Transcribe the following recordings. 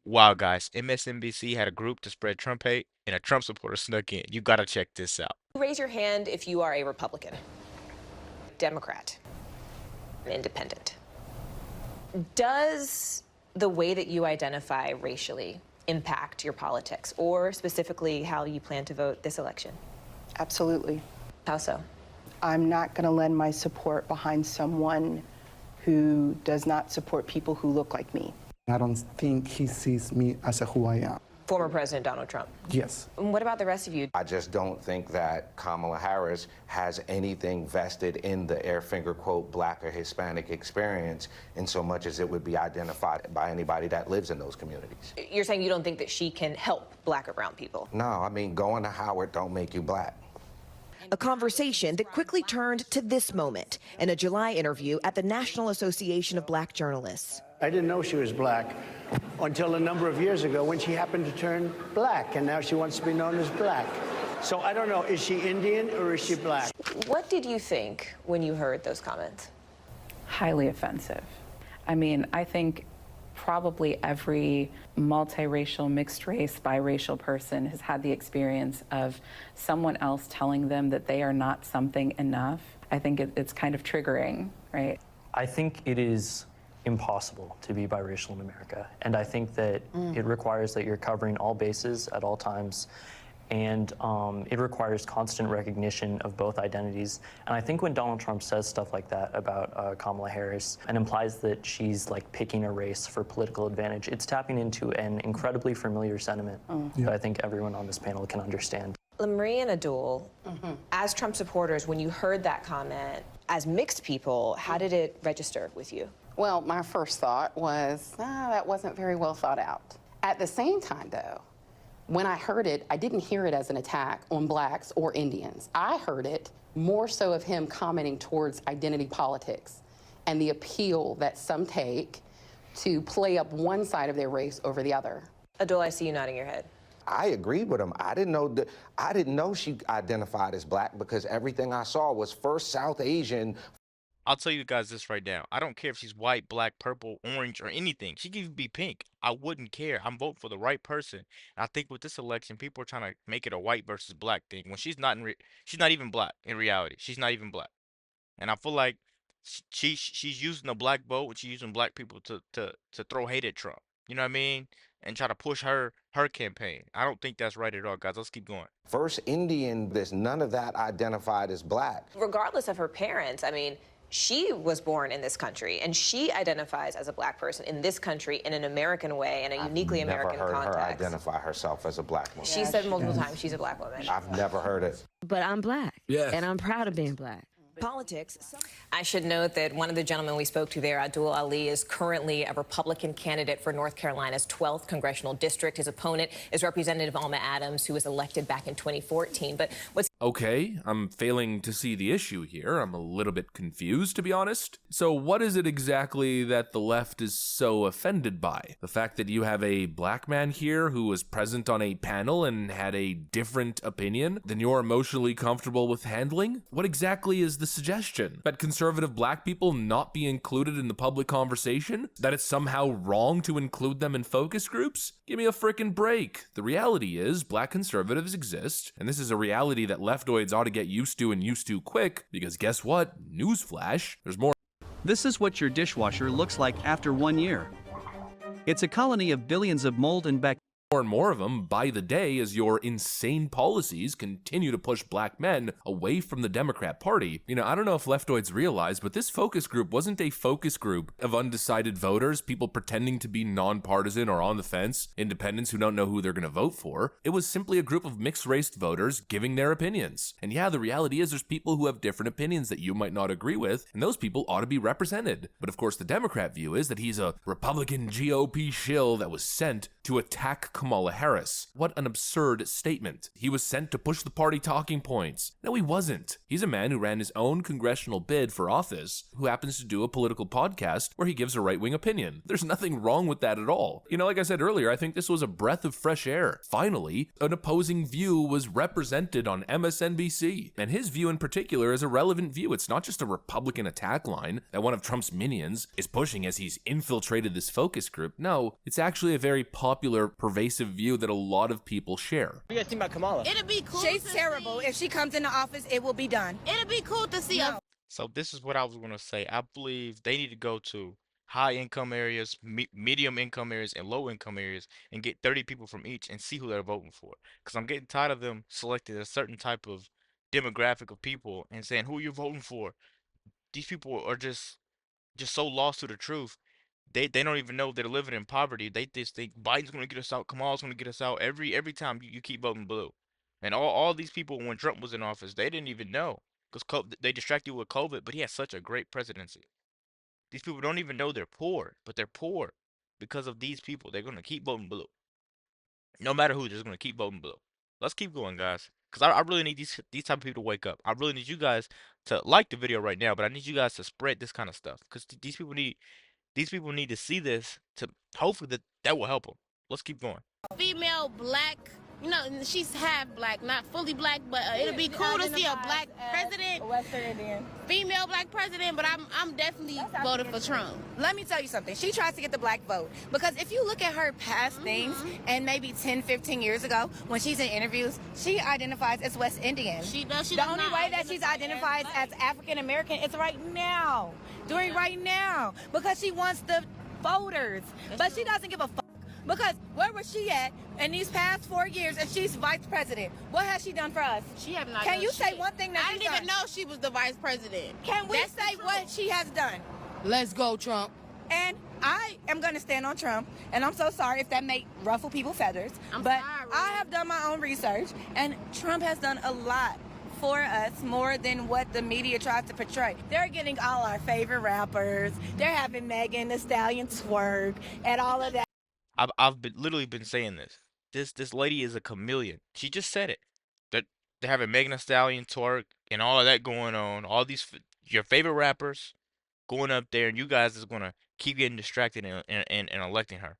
Wow, guys, MSNBC had a group to spread Trump hate, and a Trump supporter snuck in. You gotta check this out. Raise your hand if you are a Republican, Democrat, an independent. Does the way that you identify racially impact your politics, or specifically how you plan to vote this election? Absolutely. How so? I'm not going to lend my support behind someone who does not support people who look like me. I don't think he sees me as who I am. Former President Donald Trump. Yes. And what about the rest of you? I just don't think that Kamala Harris has anything vested in the air finger quote black or Hispanic experience in so much as it would be identified by anybody that lives in those communities. You're saying you don't think that she can help black or brown people? No, I mean, going to Howard don't make you black. A conversation that quickly turned to this moment in a July interview at the National Association of Black Journalists. I didn't know she was black until a number of years ago when she happened to turn black, and now she wants to be known as black. So I don't know, is she Indian or is she black? What did you think when you heard those comments? Highly offensive. I mean, I think probably every multiracial, mixed race, biracial person has had the experience of someone else telling them that they are not something enough. I think it's kind of triggering, right? I think it is impossible to be biracial in America. And I think that it requires that you're covering all bases at all times. And it requires constant recognition of both identities. And I think when Donald Trump says stuff like that about Kamala Harris and implies that she's like picking a race for political advantage, it's tapping into an incredibly familiar sentiment that I think everyone on this panel can understand. Marie and Adul, as Trump supporters, when you heard that comment, as mixed people, how did it register with you? Well, my first thought was, that wasn't very well thought out. At the same time, though, when I heard it, I didn't hear it as an attack on blacks or Indians. I heard it more so of him commenting towards identity politics and the appeal that some take to play up one side of their race over the other. Adul, I see you nodding your head. I agreed with him. I didn't know she identified as black because everything I saw was first South Asian. I'll tell you guys this right now. I don't care if she's white, black, purple, orange, or anything. She could even be pink. I wouldn't care. I'm voting for the right person. And I think with this election, people are trying to make it a white versus black thing when she's not she's not even black in reality. She's not even black. And I feel like she's using the black vote, and she's using black people to throw hate at Trump. You know what I mean? And try to push her campaign. I don't think that's right at all, guys. Let's keep going. First Indian, there's none of that identified as black. Regardless of her parents, I mean, she was born in this country, and she identifies as a black person in this country in an American way, in a uniquely American context. I've never heard her identify herself as a black woman. She said multiple times she's a black woman. I've never heard it. But I'm black, and I'm proud of being black. Politics. I should note that one of the gentlemen we spoke to there, Abdul Ali, is currently a Republican candidate for North Carolina's 12th congressional district. His opponent is Representative Alma Adams, who was elected back in 2014. But what's Okay, I'm failing to see the issue here. I'm a little bit confused, to be honest. So what is it exactly that the left is so offended by? The fact that you have a black man here who was present on a panel and had a different opinion than you're emotionally comfortable with handling? What exactly is the suggestion? That conservative black people not be included in the public conversation? That it's somehow wrong to include them in focus groups? Give me a frickin' break. The reality is, black conservatives exist, and this is a reality that leftoids ought to get used to and used to quick, because guess what? Newsflash, there's more. This is what your dishwasher looks like after 1 year. It's a colony of billions of mold and bacteria. More and more of them by the day as your insane policies continue to push black men away from the Democrat Party. You know, I don't know if leftoids realize, but this focus group wasn't a focus group of undecided voters, people pretending to be nonpartisan or on the fence, independents who don't know who they're going to vote for. It was simply a group of mixed-race voters giving their opinions. And yeah, the reality is there's people who have different opinions that you might not agree with, and those people ought to be represented. But of course, the Democrat view is that he's a Republican GOP shill that was sent to attack Kamala Harris. What an absurd statement. He was sent to push the party talking points. No, he wasn't. He's a man who ran his own congressional bid for office, who happens to do a political podcast where he gives a right-wing opinion. There's nothing wrong with that at all. You know, like I said earlier, I think this was a breath of fresh air. Finally, an opposing view was represented on MSNBC. And his view in particular is a relevant view. It's not just a Republican attack line that one of Trump's minions is pushing as he's infiltrated this focus group. No, it's actually a very popular popular, pervasive view that a lot of people share. What do you guys think about Kamala? It'll be cool. She's terrible. If she comes into office, it will be done. It'll be cool to see her. So this is what I was gonna say. I believe they need to go to high income areas, medium income areas, and low income areas, and get 30 people from each and see who they're voting for. Because I'm getting tired of them selecting a certain type of demographic of people and saying who you're voting for. These people are just so lost to the truth. They don't even know they're living in poverty. They just think Biden's gonna get us out, Kamala's gonna get us out. Every time you keep voting blue. And all these people when Trump was in office, they didn't even know because they distracted you with COVID, but he had such a great presidency. These people don't even know they're poor, but they're poor because of these people. They're gonna keep voting blue. No matter who, they're just gonna keep voting blue. Let's keep going, guys. Because I really need these type of people to wake up. I really need you guys to like the video right now, but I need you guys to spread this kind of stuff. Because these people need to see this to hopefully that will help them. Let's keep going. Female black, you know, she's half black, not fully black, but it'll be cool to see a black president, Western Indian. female black president. But I'm definitely voting for Trump. Let me tell you something. She tries to get the black vote. Because if you look at her past things, and maybe 10, 15 years ago, when she's in interviews, she identifies as West Indian. She does. The only way that she's identified as African American is right now. Doing right now. Because she wants the voters. But she doesn't give a fuck. Because where was she at in these past 4 years and she's vice president? What has she done for us? She have not. Can done you shit. say one thing that I didn't even know she was the vice president. Can we say what she has done? Let's go, Trump. And I am going to stand on Trump, and I'm so sorry if that may ruffle people's feathers, but I have done my own research, and Trump has done a lot for us, more than what the media tries to portray. They're getting all our favorite rappers. They're having Megan Thee Stallion twerk and all of that. I've literally been saying this. This lady is a chameleon. She just said it. That they're having Megan Thee Stallion twerk and all of that going on. All these your favorite rappers going up there, and you guys is gonna keep getting distracted and electing her.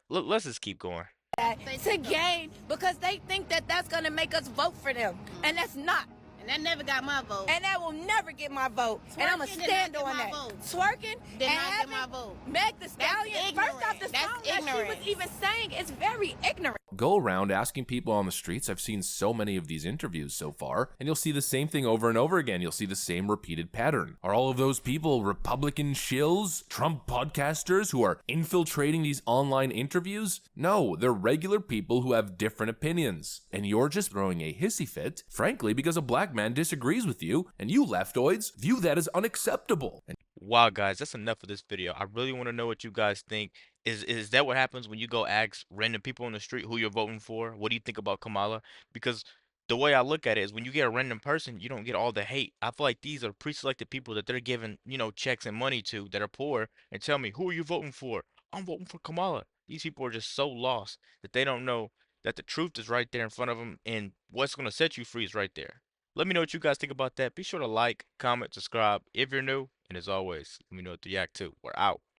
Let's just keep going. To gain, because they think that that's going to make us vote for them, and that's not. And that never got my vote. And that will never get my vote. And I'm going to stand on that. Twerking did and not get my having vote. Meg Thee Stallion. First off, the That's song that she was even saying is very ignorant. Go around asking people on the streets. I've seen so many of these interviews so far, and you'll see the same thing over and over again. You'll see the same repeated pattern. Are all of those people Republican shills, Trump podcasters who are infiltrating these online interviews? No, they're regular people who have different opinions. And you're just throwing a hissy fit, frankly, because a black man disagrees with you, and you leftoids view that as unacceptable. Wow, guys, that's enough of this video. I really want to know what you guys think. Is that what happens when you go ask random people on the street who you're voting for? What do you think about Kamala? Because the way I look at it is when you get a random person, you don't get all the hate. I feel like these are pre-selected people that they're giving, checks and money to that are poor and tell me, who are you voting for? I'm voting for Kamala. These people are just so lost that they don't know that the truth is right there in front of them and what's going to set you free is right there. Let me know what you guys think about that. Be sure to like, comment, subscribe if you're new. And as always, let me know what to react to. We're out.